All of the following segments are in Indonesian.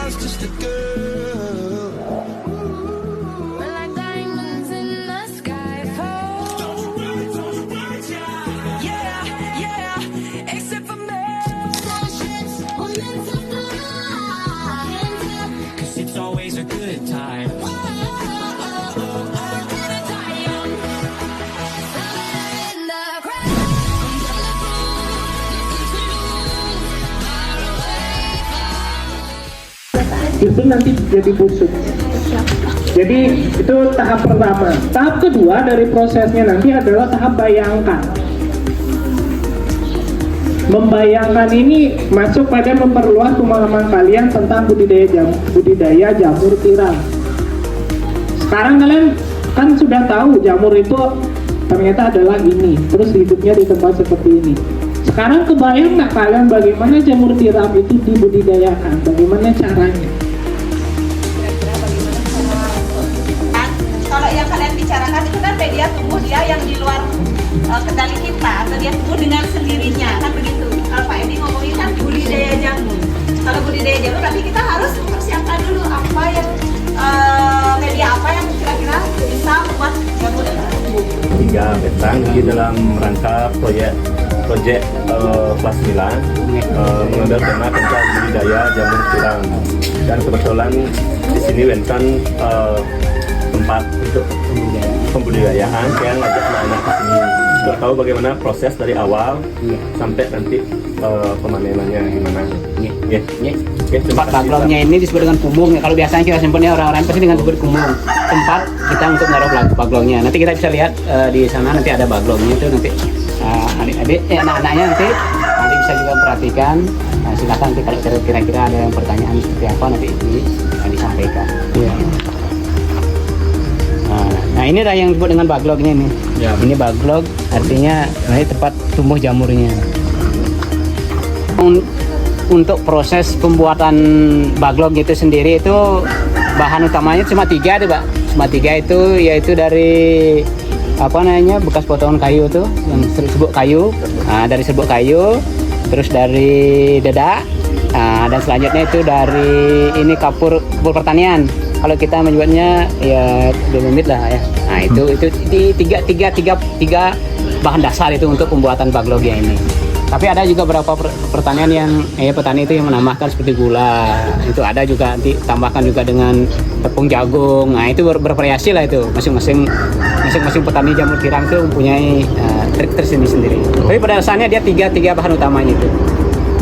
was just a girl. We're like diamonds in the sky. Yeah, yeah, except for me. Cause it's always a good time. Itu nanti jadi busuk. Jadi itu tahap pertama. Tahap kedua dari prosesnya nanti adalah tahap bayangkan. Membayangkan ini masuk pada memperluas pemahaman kalian tentang budidaya jamur tiram. Sekarang kalian kan sudah tahu jamur itu ternyata adalah ini, terus hidupnya di tempat seperti ini. Sekarang kebayang nggak kalian bagaimana jamur tiram itu dibudidayakan? Bagaimana caranya? Kalau yang kalian bicarakan itu kan media tumbuh dia yang di luar kendali kita, atau dia tumbuh dengan sendirinya, kan begitu. Kalau Pak Edi ngomongin kan budidaya jamur. Kalau budidaya jamur berarti kita harus persiapkan dulu apa yang media apa yang kira-kira bisa membuat jamur tumbuh. Hingga Betang di dalam rangka proyek kelas 9 mengambil tema tentang budidaya jamur tiram, dan kebetulan di sini Wentan tempat untuk pembudidayaan yang ngajak anak-anak ke sini untuk tahu bagaimana proses dari awal sampai nanti pemanenannya gimana. Tempat baglongnya ini disebut dengan kumung. Kalau biasanya kita simpannya orang-orang pasti dengan disebut kumung. Tempat kita untuk menaruh baglongnya. Nanti kita bisa lihat di sana nanti ada baglongnya itu nanti adik-adik, anak-anaknya nanti bisa juga perhatikan. Silakan nanti kalau kira-kira ada yang pertanyaan seperti apa nanti disampaikan. Nah ini adalah yang disebut dengan baglognya nih. Ya. Ini baglog artinya ini tempat tumbuh jamurnya. Untuk proses pembuatan baglog itu sendiri itu bahan utamanya cuma 3 tuh, Pak. Cuma 3 itu yaitu dari apa namanya bekas potongan kayu tuh yang serbuk kayu. Nah, dari serbuk kayu, terus dari dedak, dan selanjutnya itu dari ini kapur pertanian. Kalau kita menyebutnya ya dolomit lah ya. Nah itu tiga bahan dasar itu untuk pembuatan baglognya ini. Tapi ada juga beberapa pertanian yang petani itu yang menambahkan seperti gula. Itu ada juga nanti tambahkan juga dengan tepung jagung. Nah itu bervariasi lah itu. Masing-masing petani jamur tiram itu mempunyai trik tersendiri. Tapi pada dasarnya dia tiga bahan utamanya itu.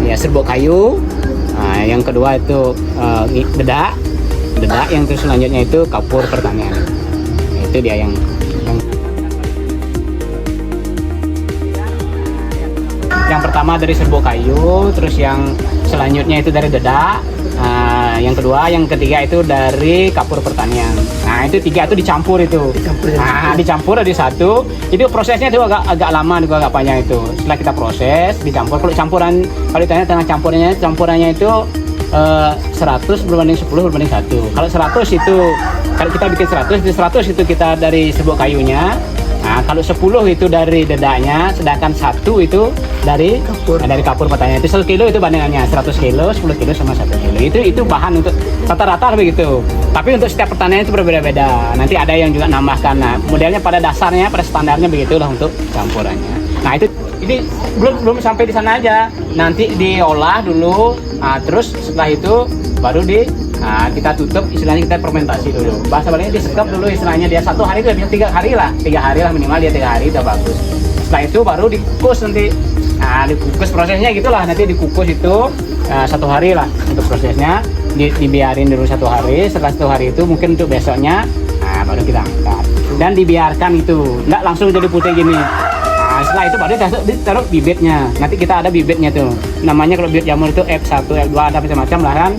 Ya serbuk kayu. Nah, yang kedua itu dedak yang terus selanjutnya itu kapur pertanian. Itu dia yang pertama dari serbuk kayu, terus yang selanjutnya itu dari dedak, yang kedua, yang ketiga itu dari kapur pertanian. Nah itu 3 itu dicampur itu. Dicampur ada satu. Itu prosesnya itu agak lama juga, agak panjang itu. Setelah kita proses dicampur. Kalau ditanya tentang campurannya itu 100 berbanding 10 berbanding 1. Kalau 100 itu kalau kita bikin 100 itu kita dari serbuk kayunya. Nah, kalau 10 itu dari dedaknya, sedangkan 1 itu dari kapur pertanian. Itu 1 kilo itu bandingannya 100 kilo, 10 kilo sama 1 kilo. Itu bahan untuk rata-rata begitu. Tapi untuk setiap pertanian itu berbeda-beda. Nanti ada yang juga nambahkan. Nah, modelnya pada dasarnya, pada standarnya begitulah untuk campurannya. Nah, ini belum sampai di sana aja. Nanti diolah dulu. Nah, terus setelah itu baru kita tutup, istilahnya kita fermentasi dulu. Bahasa Balinya disekap dulu, istilahnya dia 1 hari itu 3 hari lah minimal, dia 3 hari udah bagus. Setelah itu baru dikukus nanti. Nah, dikukus prosesnya gitulah, nanti dikukus itu 1 hari lah untuk prosesnya. Dibiarin dulu 1 hari. Setelah 1 hari itu mungkin untuk besoknya, baru kita angkat dan dibiarkan itu, nggak langsung jadi putih gini. Setelah itu baru ditaruh bibitnya. Nanti kita ada bibitnya tuh. Namanya kalau bibit jamur itu F1, F2 ada macam-macam lah kan.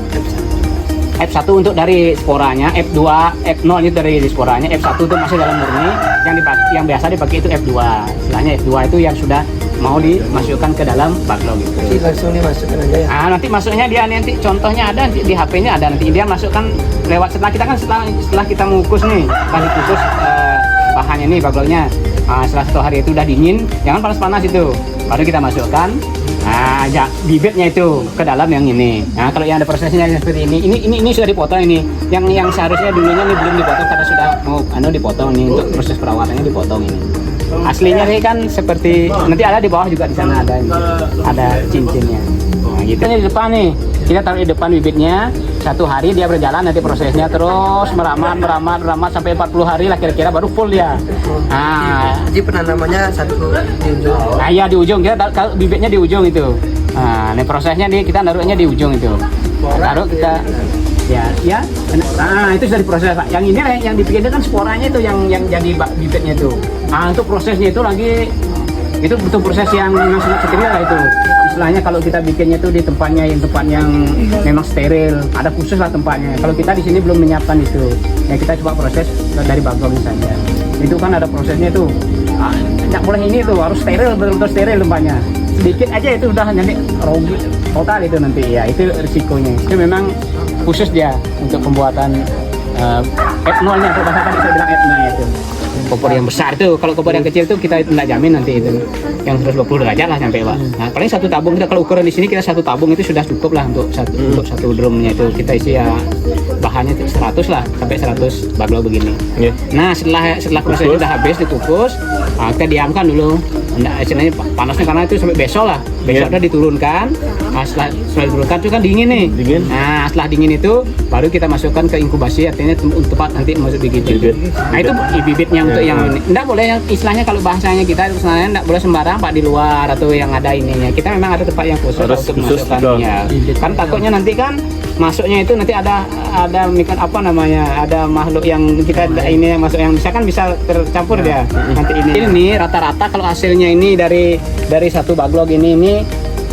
F1 untuk dari sporanya, F2, F0 itu dari sporanya, F1 itu masih dalam murni. Yang biasa dipakai itu F2. Istilahnya F2 itu yang sudah mau dimasukkan ke dalam baglog gitu. Jadi langsung dimasukkan aja ya? Nanti masuknya dia nanti contohnya ada di HP-nya ada, nanti dia masukkan lewat setelah kita mengukus nih, pas dikukus bahannya nih baglognya. Setelah 1 hari itu udah dingin, jangan panas-panas itu. baru kita masukkan bibitnya itu ke dalam yang ini. Nah, kalau yang ada prosesnya seperti ini sudah dipotong ini. Yang seharusnya dulunya ini belum dipotong karena sudah mau dipotong ini untuk proses perawatannya dipotong ini. Aslinya ini kan seperti nanti ada di bawah juga di sana ada ini. Ada cincinnya. Nah, gitu. Ini di depan nih. Kita taruh di depan bibitnya. 1 hari dia berjalan nanti prosesnya terus meramat sampai 40 hari lah kira-kira baru full dia. Nah, Jadi penanamannya satu di ujung. nah iya di ujung kita taruh bibitnya di ujung itu. Nah, ini prosesnya nih kita naruhnya di ujung itu. Taruh kita ya. Nah, itu sudah diproses Pak. Yang ini yang dibikin kan sporanya itu yang jadi bibitnya itu. Nah, untuk prosesnya itu lagi itu betul proses yang sangat steril lah itu. Istilahnya kalau kita bikinnya itu di tempat yang memang steril, ada khusus lah tempatnya. Kalau kita di sini belum menyiapkan itu, ya kita coba proses dari bagong saja. Itu kan ada prosesnya itu, nggak boleh ini tuh harus steril, betul-betul steril tempatnya. Sedikit aja itu udah jadi rugi total itu nanti ya, itu risikonya. Itu memang khusus dia untuk pembuatan etnolnya, atau bahasa tadi saya bilang etnolnya itu. Kompor yang besar itu, kalau kompor yang kecil itu kita tidak jamin nanti itu yang 120 derajat lah sampai Pak. Nah, paling satu tabung kita kalau ukuran di sini kita 1 tabung itu sudah cukup lah untuk satu drumnya itu kita isi ya bahannya 100 lah sampai 100 baglo begini. Nah setelah prosesnya sudah habis dikukus, kita diamkan dulu. Nah, istilahnya panasnya karena itu sampai besok lah. Besok udah diturunkan. Nah, setelah diturunkan itu kan dingin nih. Nah setelah dingin itu baru kita masukkan ke inkubasi, artinya tempat nanti masuk bibit. Nah itu bibitnya untuk yang ini. Nggak boleh yang istilahnya kalau bahasanya kita istilahnya nggak boleh sembarang Pak di luar atau yang ada ininya. Kita memang ada tempat yang khusus untuk memasukkannya. Kan takutnya nanti kan masuknya itu nanti ada apa namanya, ada makhluk yang kita ini masuk yang misalkan bisa tercampur dia nanti ini rata-rata kalau hasilnya ini dari satu baglog ini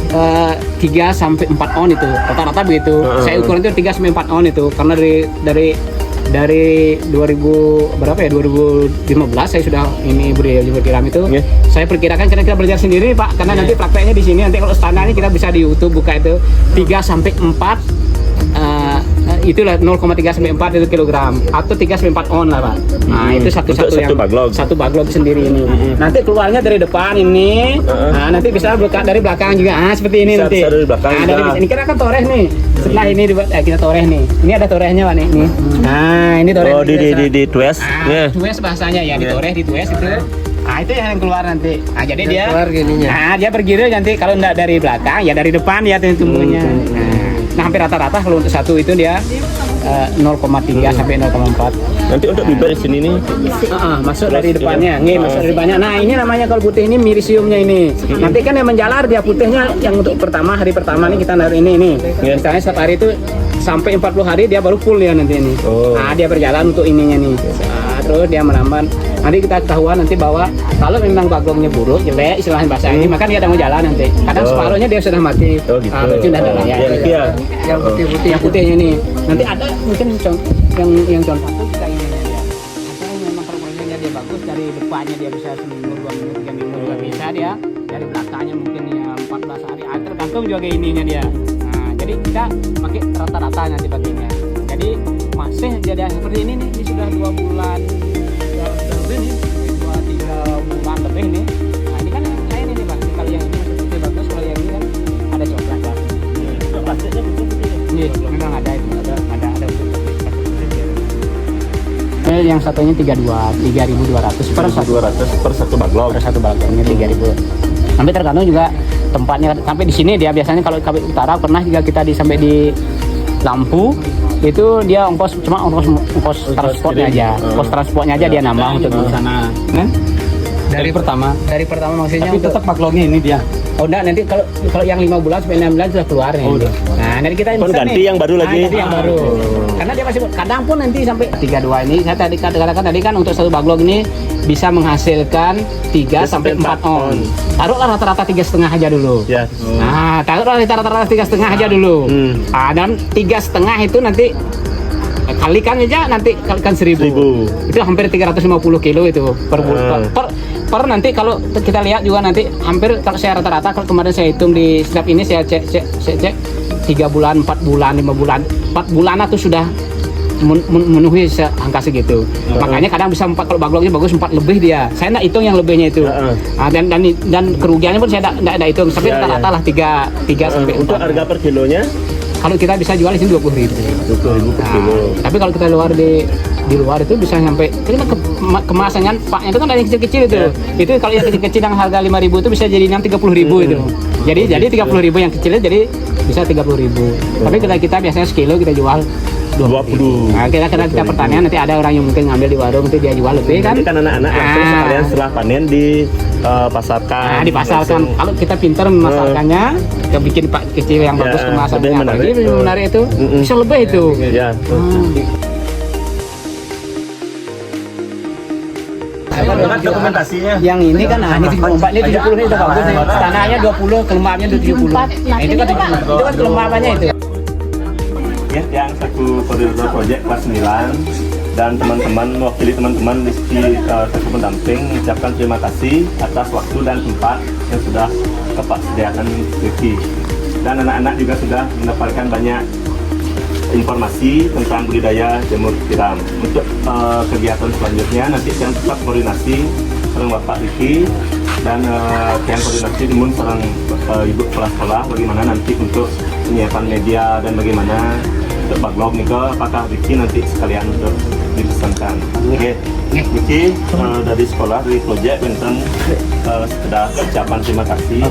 3 sampai 4 on itu rata-rata begitu. Saya ukuran itu 3 sampai 4 on itu karena dari 2000 berapa ya 2015 saya sudah ini budidaya tiram itu. Saya perkirakan kira-kira belajar sendiri Pak karena nanti prakteknya di sini nanti kalau standarnya kita bisa di YouTube buka itu 3 sampai 4 itulah 0,3 sampai 4 itu kilogram atau 3 sampai 4 on lah Pak. Nah itu satu baglog sendiri ini. Nanti keluarnya dari depan ini, nah nanti bisa dari belakang juga. Seperti ini nanti. Dari belakang. Nah dari ini kita kan toreh nih. Setelah ini kita toreh nih. Ini ada torehnya Pak nih. Nah ini toreh. Oh di tues. Tues bahasanya ya ditoreh di tues itu. Nah itu yang keluar nanti. Nah jadi dia keluar gininya. Nah dia bergilir nanti kalau enggak dari belakang ya dari depan ya tumbuhnya. Nah hampir rata-rata kalau untuk satu itu dia 0,3 sampai 0,4. Nanti untuk bibit di sini nih masuk dari depannya, masuk dari depannya. Nah ini namanya kalau putih ini mirisiumnya ini. Nanti kan yang menjalar dia putihnya yang untuk hari pertama nih kita naruh ini. Misalnya setiap hari itu sampai 40 hari dia baru full ya nanti ini. Nah dia berjalan untuk ininya nih. Terus dia menambah. Nanti kita ketahuan nanti bahwa kalau memang bagongnya buruk, jelek istilahnya bahasa ini, maka dia ada mau jalan nanti. Kadang separuhnya dia sudah mati. Gitu. Berarti udah ada ya. Yang putih-putih, yang putihnya ini. Nanti ada mungkin yang contoh satu kita ini ya. Atau yang memang prosesnya dia bagus dari depannya dia bisa seminggu 2 minggu 3 minggu juga bisa dia. Dari belakangnya mungkin ya 14 hari. Tergantung juga ininya dia. Nah jadi kita pakai rata-rata nanti baginya. Jadi masih jadi seperti ini nih. Ini sudah 2 bulan. Lebih nih 2-3 bulan lebih nih. Nah ini kan lain ini Pak. Kalau yang ini masih putih bagus, kalau yang ini kan ada coklat Pak. plastiknya putih. Iya, memang ada itu, ada yang satunya 3.200 per satu baglog. Per satu baglognya 3.000. Sampai tergantung juga tempatnya. Sampai di sini dia biasanya kalau kabit utara pernah juga kita sampai di Lampu itu dia ongkos transportnya aja. Ongkos transportnya aja dia nambah untuk di sana. Dari pertama maksudnya. Tapi tetap baglognya ini dia. Oh enggak, nanti kalau yang 5 bulan sampai 6 bulan sudah keluar nih. Nah, nanti kita ganti yang baru lagi. Ganti yang baru. Karena dia masih kadang pun nanti sampai 32 ini saya tadi katakan kan untuk satu baglog ini bisa menghasilkan 3 sampai 4 on. Taruhlah rata-rata 3,5 aja dulu. Ya. Nah, taruhlah rata-rata 3,5 aja dulu. Dan 3,5 itu nanti kalikan aja nanti kalikan 1.000. Itu hampir 350 kilo itu per bulan. Per nanti kalau kita lihat juga nanti hampir kalau saya rata-rata kalau kemarin saya hitung di setiap ini saya cek 3 bulan, 4 bulan, 5 bulan, 4 bulan itu sudah memenuhi angka segitu. Makanya kadang bisa 4, kalau bagloknya bagus 4 lebih dia. Saya enggak hitung yang lebihnya itu. Dan kerugiannya pun saya enggak hitung. Tapi rata-rata lah 3 sampai 4. Untuk harga per kilonya Kalau kita bisa jual di sini 20.000. 20.000 per kilo. Tapi kalau kita di luar itu bisa sampai kita kemasannya paknya itu kan ada yang kecil-kecil itu. Itu kalau yang kecil-kecil yang harga 5.000 itu bisa jadi 30.000 itu. Jadi 30.000 yang kecilnya jadi bisa 30.000. Tapi kita biasanya sekilo kita jual 20. Nah, kita pertanian nanti ada orang yang mungkin ngambil di warung itu dia jual lebih kan. Jadi kan anak-anak langsung sekalian setelah panen dipasarkan. Nah, dipasarkan. Kalau kita pintar memasarkannya, kita bikin pak kecil yang bagus kemasannya apalagi lebih menarik itu. Bisa lebih itu. Ya. Dokumentasinya. Yang ini kan ini 74 ini 70 ini udah bagus nih. Tanahnya 20, kelemahannya 70. Nah, itu kan kelemahannya itu. Ya, yang satu koordinator proyek kelas 9 dan teman-teman mewakili teman-teman di satu pendamping mengucapkan terima kasih atas waktu dan tempat yang sudah Bapak sediakan Ricky. Dan anak-anak juga sudah mendapatkan banyak informasi tentang budidaya jamur tiram. Untuk kegiatan selanjutnya nanti yang tetap koordinasi sareng Bapak Ricky dan yang koordinasi dengan sareng Ibu kepala sekolah bagaimana nanti untuk penyiapan media dan bagaimana untuk baglog nih apakah Ricky nanti sekalian untuk dipesankan. Oke, Ricky dari sekolah dari proyek Benteng sudah ucapan terima kasih.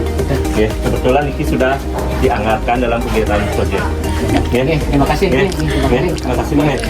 Oke, kebetulan Ricky sudah dianggarkan dalam kegiatan proyek. Oke, Terima kasih. terima kasih banyak.